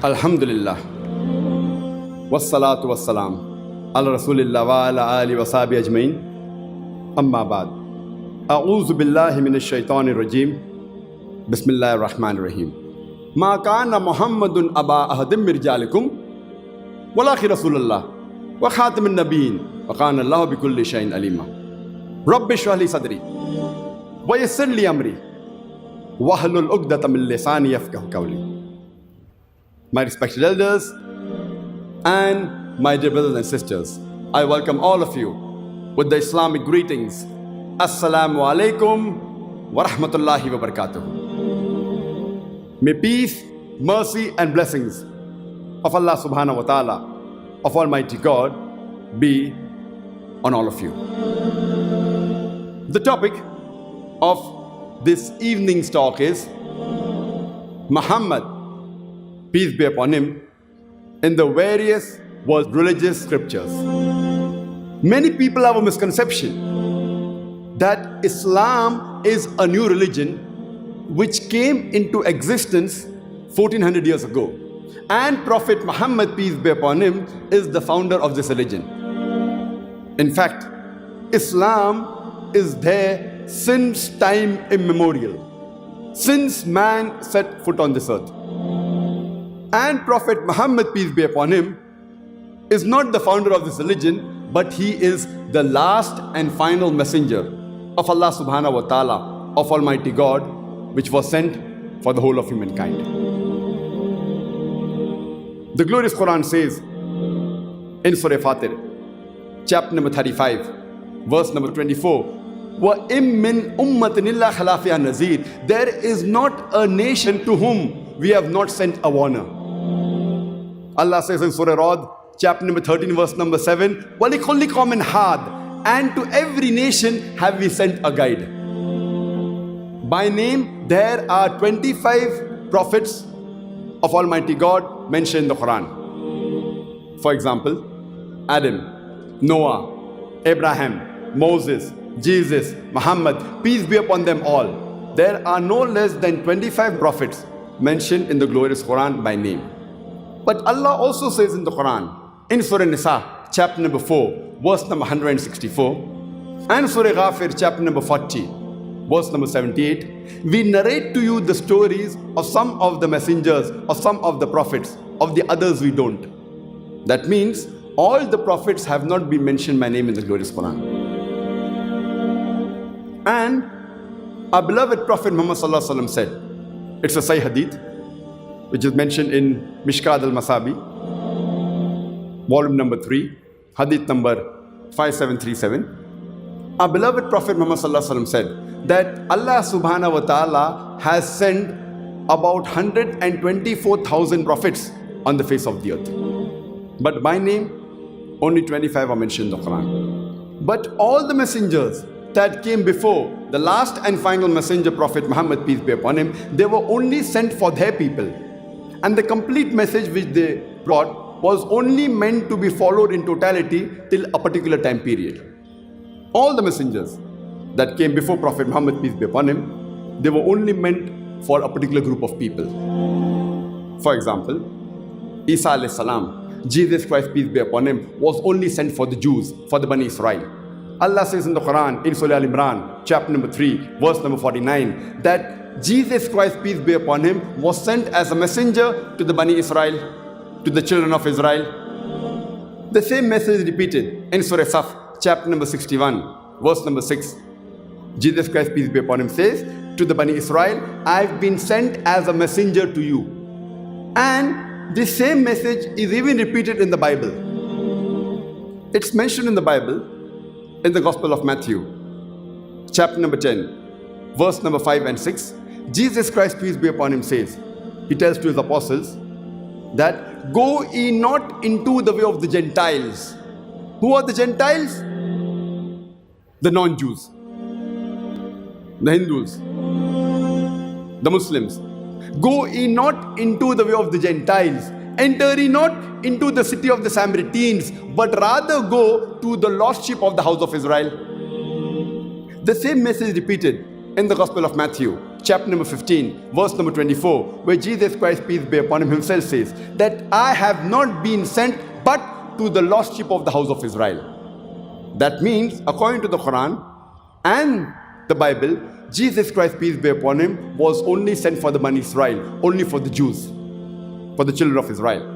Alhamdulillah. Salaatu Wassalam. Rasoolillah wa Alihi wa Ashabihi Ajma'een. Amma Baad. Billahi Minash Nirraheem. Bismillah Rahim. Kana Muhammadun abaahadin rijalikum walakin Rasoolillah wa khatamin nabiyyin wa kana Allah bi kulli shay-in alima. Rabbi shrah li sadri wa yassir li amri wahlul 'uqdatam min lisani yafqahu qawli. My respected elders and my dear brothers and sisters, I welcome all of you with the Islamic greetings. As-Salaamu Alaikum, Warahmatullahi, Wabarakatuh. May peace, mercy and blessings of Allah subhanahu wa ta'ala, of Almighty God, be on all of you. The topic of this evening's talk is Muhammad, peace be upon him, in the various world religious scriptures. Many people have a misconception that Islam is a new religion which came into existence 1400 years ago, and Prophet Muhammad, peace be upon him, is the founder of this religion. In fact, Islam is there since time immemorial, since man set foot on this earth. And Prophet Muhammad, peace be upon him, is not the founder of this religion, but he is the last and final messenger of Allah subhanahu wa ta'ala, of Almighty God, which was sent for the whole of humankind. The glorious Quran says in Surah Fatir, chapter number 35, verse number 24, وَإِم مِّنْ أُمَّةٍ إِلَّا خَلَا فِيهَا نَذِيرٌ. There is not a nation to whom we have not sent a warner. Allah says in Surah Raad, chapter number 13, verse number 7, وَلِكُلِّ قَوْمٍ هَادٍ. And to every nation have we sent a guide. By name, there are 25 prophets of Almighty God mentioned in the Quran. For example, Adam, Noah, Abraham, Moses, Jesus, Muhammad, peace be upon them all. There are no less than 25 prophets mentioned in the glorious Quran by name. But Allah also says in the Quran, in Surah Nisa, chapter number 4, verse number 164, and Surah Ghafir, chapter number 40, verse number 78, we narrate to you the stories of some of the messengers, of some of the prophets, of the others we don't. That means all the prophets have not been mentioned by name in the glorious Quran. And our beloved Prophet Muhammad said, it's a Sahih Hadith, which is mentioned in Mishkat al-Masabi, volume number 3, Hadith number 5737. Our beloved Prophet Muhammad said that Allah subhanahu wa ta'ala has sent about 124,000 prophets on the face of the earth. But by name, only 25 are mentioned in the Quran. But all the messengers that came before the last and final messenger, Prophet Muhammad, peace be upon him, they were only sent for their people. And the complete message which they brought was only meant to be followed in totality till a particular time period. All the messengers that came before Prophet Muhammad, peace be upon him, they were only meant for a particular group of people. For example, Isa alayhi salam, Jesus Christ, peace be upon him, was only sent for the Jews, for the Bani Israel. Allah says in the Quran, in Surah Al-Imran, chapter number 3, verse number 49, that Jesus Christ, peace be upon him, was sent as a messenger to the Bani Israel, to the children of Israel. The same message is repeated in Surah Saf, chapter number 61, verse number 6. Jesus Christ, peace be upon him, says to the Bani Israel, I've been sent as a messenger to you. And this same message is even repeated in the Bible. It's mentioned in the Bible, in the Gospel of Matthew, chapter number 10, verse number 5 and 6, Jesus Christ, peace be upon him, says, he tells to his apostles that, go ye not into the way of the Gentiles. Who are the Gentiles? The non-Jews, the Hindus, the Muslims. Go ye not into the way of the Gentiles. Enter ye not into the city of the Samaritans, but rather go to the lost sheep of the house of Israel. The same message repeated in the Gospel of Matthew, chapter number 15, verse number 24, where Jesus Christ, peace be upon him, himself says that I have not been sent but to the lost sheep of the house of Israel. That means, according to the Quran and the Bible, Jesus Christ, peace be upon him, was only sent for the Bani Israel, only for the Jews, for the children of Israel.